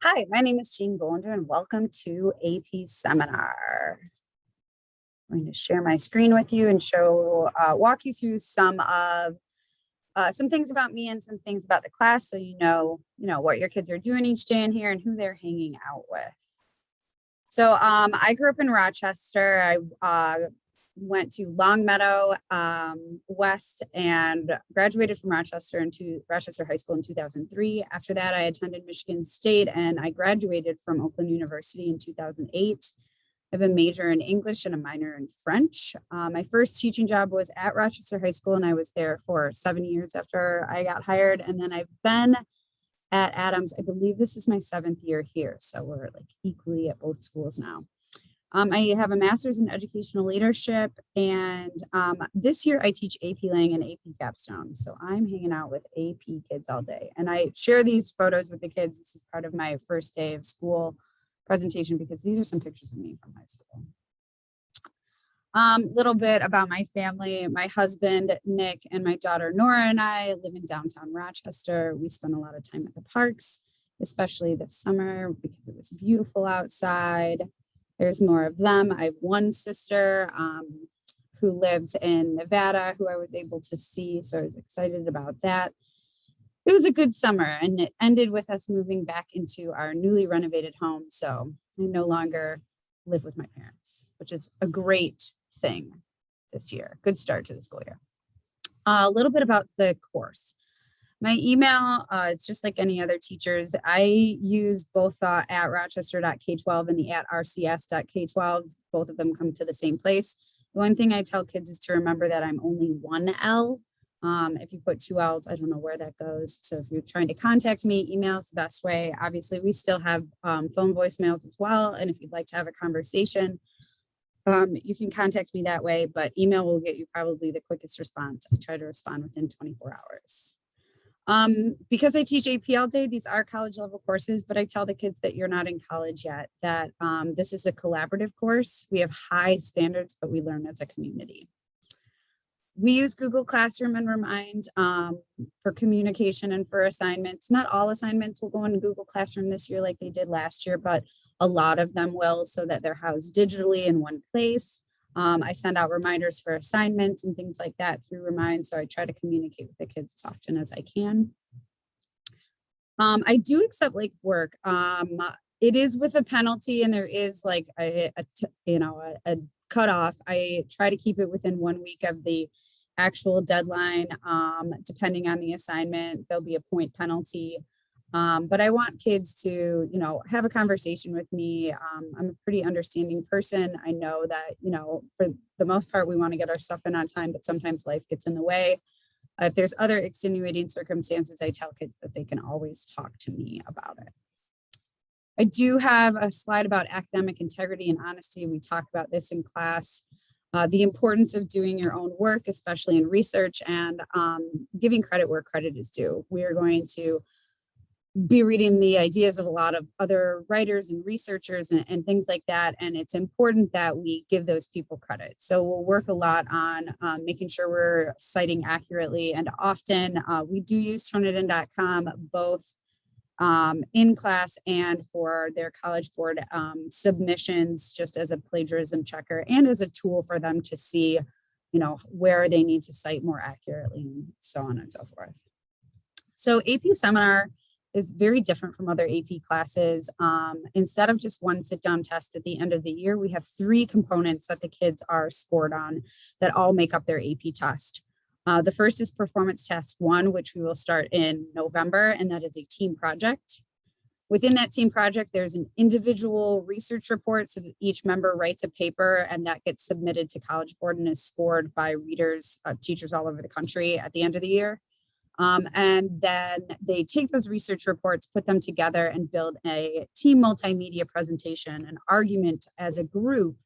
Hi, my name is Jean Bolander and welcome to APSeminar. I'm going to share my screen with you and walk you through some things about me and some things about the class, so you know what your kids are doing each day in here and who they're hanging out with. So I grew up in Rochester. I went to Longmeadow West and graduated from Rochester High School in 2003. After that, I attended Michigan State and I graduated from Oakland University in 2008. I have a major in English and a minor in French. My first teaching job was at Rochester High School, and I was there for 7 years after I got hired. And then I've been at Adams. I believe this is my 7th year here. So we're like equally at both schools now. I have a master's in educational leadership, and this year I teach AP Lang and AP Capstone. So I'm hanging out with AP kids all day, and I share these photos with the kids. This is part of my first day of school presentation because these are some pictures of me from high school. Little bit about my family. My husband, Nick, and my daughter, Nora, and I live in downtown Rochester. We spend a lot of time at the parks, especially this summer because it was beautiful outside. There's more of them. I have one sister who lives in Nevada who I was able to see, so I was excited about that. It was a good summer, and it ended with us moving back into our newly renovated home. So I no longer live with my parents, which is a great thing this year. Good start to the school year. A little bit about the course. My email, it's just like any other teachers. I use both at rochester.k12 and the at rcs.k12. Both of them come to the same place. The one thing I tell kids is to remember that I'm only one L. If you put 2 L's, I don't know where that goes. So if you're trying to contact me, email is the best way. Obviously, we still have phone voicemails as well. And if you'd like to have a conversation, you can contact me that way, but email will get you probably the quickest response. I try to respond within 24 hours. Because I teach AP all day, these are college level courses, but I tell the kids that you're not in college yet, that this is a collaborative course. We have high standards, but we learn as a community. We use Google Classroom and Remind for communication and for assignments. Not all assignments will go into Google Classroom this year like they did last year, but a lot of them will, so that they're housed digitally in one place. I send out reminders for assignments and things like that through Remind, so I try to communicate with the kids as often as I can. I do accept like work. It is with a penalty, and there is like a cutoff. I try to keep it within 1 week of the actual deadline. Depending on the assignment, there'll be a point penalty. But I want kids to, have a conversation with me. I'm a pretty understanding person. I know that, for the most part, we want to get our stuff in on time, but sometimes life gets in the way. If there's other extenuating circumstances, I tell kids that they can always talk to me about it. I do have a slide about academic integrity and honesty. We talk about this in class. The importance of doing your own work, especially in research, and giving credit where credit is due. We are going to be reading the ideas of a lot of other writers and researchers and things like that. And it's important that we give those people credit. So we'll work a lot on making sure we're citing accurately. And often we do use turnitin.com both in class and for their College Board submissions, just as a plagiarism checker and as a tool for them to see, where they need to cite more accurately and so on and so forth. So APSeminar is very different from other AP classes. Instead of just one sit-down test at the end of the year, we have 3 components that the kids are scored on that all make up their AP test. The first is performance task 1, which we will start in November, and that is a team project. Within that team project, there's an individual research report, so that each member writes a paper and that gets submitted to College Board and is scored by readers, teachers all over the country at the end of the year. And then they take those research reports, put them together, and build a team multimedia presentation, an argument as a group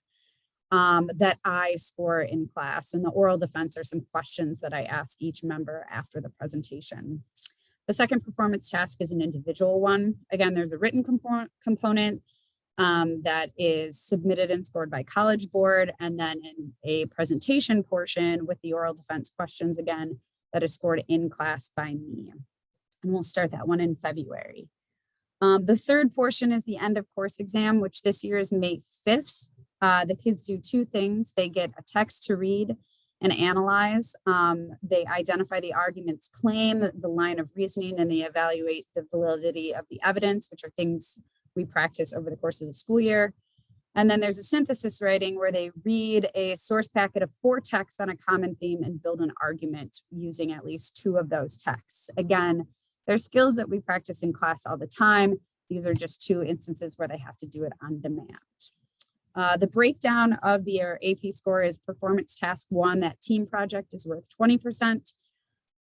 that I score in class. And the oral defense are some questions that I ask each member after the presentation. The second performance task is an individual one. Again, there's a written component that is submitted and scored by College Board, and then in a presentation portion with the oral defense questions again that is scored in class by me. And we'll start that one in February. The third portion is the end of course exam, which this year is May 5th. The kids do two things. They get a text to read and analyze. They identify the argument's claim, the line of reasoning, and they evaluate the validity of the evidence, which are things we practice over the course of the school year. And then there's a synthesis writing where they read a source packet of 4 texts on a common theme and build an argument using at least 2 of those texts. Again, they're skills that we practice in class all the time. These are just 2 instances where they have to do it on demand. The breakdown of their AP score is performance task 1, that team project, is worth 20%.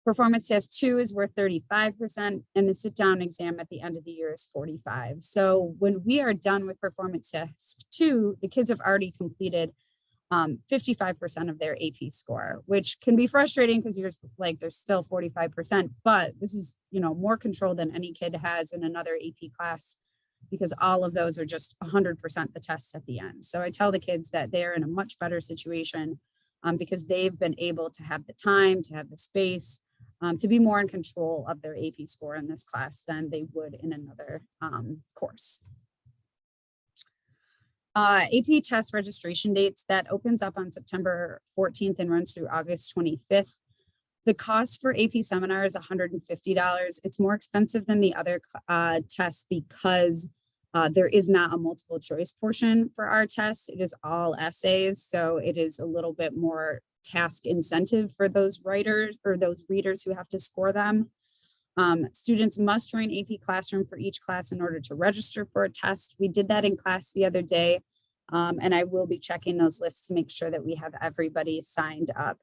Performance task 2 is worth 35%, and the sit-down exam at the end of the year is 45%. So when we are done with performance task 2, the kids have already completed 55% of their AP score, which can be frustrating because you're like, there's still 45%, but this is, more control than any kid has in another AP class, because all of those are just 100% the tests at the end. So I tell the kids that they're in a much better situation because they've been able to have the time, to have the space, to be more in control of their AP score in this class than they would in another course. AP test registration dates, that opens up on September 14th and runs through August 25th. The cost for APSeminar is $150. It's more expensive than the other tests because there is not a multiple choice portion for our tests. It is all essays, so it is a little bit more task incentive for those writers or those readers who have to score them. Students must join AP Classroom for each class in order to register for a test. We did that in class the other day, and I will be checking those lists to make sure that we have everybody signed up.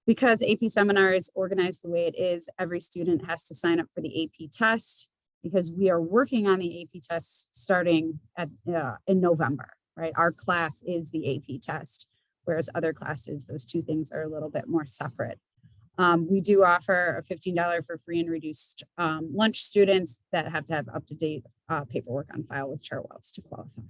Because APSeminar is organized the way it is, every student has to sign up for the AP test because we are working on the AP test starting in November, right? Our class is the AP test, whereas other classes, those 2 things are a little bit more separate. We do offer a $15 for free and reduced lunch students that have to have up-to-date paperwork on file with Chartwells to qualify.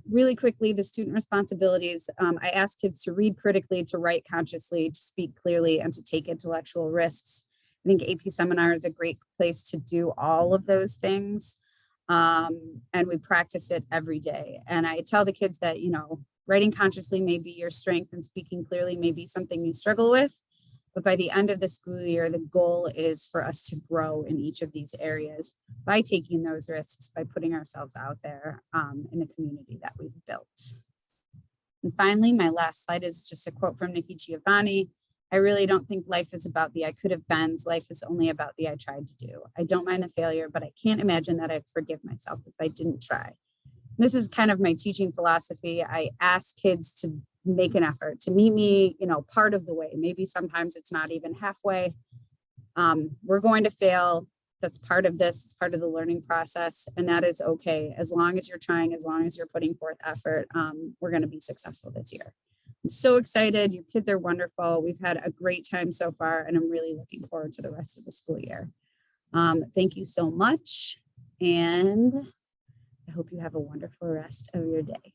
Really quickly, the student responsibilities. I ask kids to read critically, to write consciously, to speak clearly, and to take intellectual risks. I think APSeminar is a great place to do all of those things. And we practice it every day. And I tell the kids that, writing consciously may be your strength and speaking clearly may be something you struggle with. But by the end of the school year, the goal is for us to grow in each of these areas by taking those risks, by putting ourselves out there in the community that we've built. And finally, my last slide is just a quote from Nikki Giovanni. I really don't think life is about the I could have beens. Life is only about the I tried to do. I don't mind the failure, but I can't imagine that I'd forgive myself if I didn't try. This is kind of my teaching philosophy. I ask kids to make an effort to meet me, part of the way. Maybe sometimes it's not even halfway. We're going to fail. That's part of this. It's part of the learning process, and that is okay. As long as you're trying, as long as you're putting forth effort, we're going to be successful this year. I'm so excited. Your kids are wonderful. We've had a great time so far, and I'm really looking forward to the rest of the school year. Thank you so much, and I hope you have a wonderful rest of your day.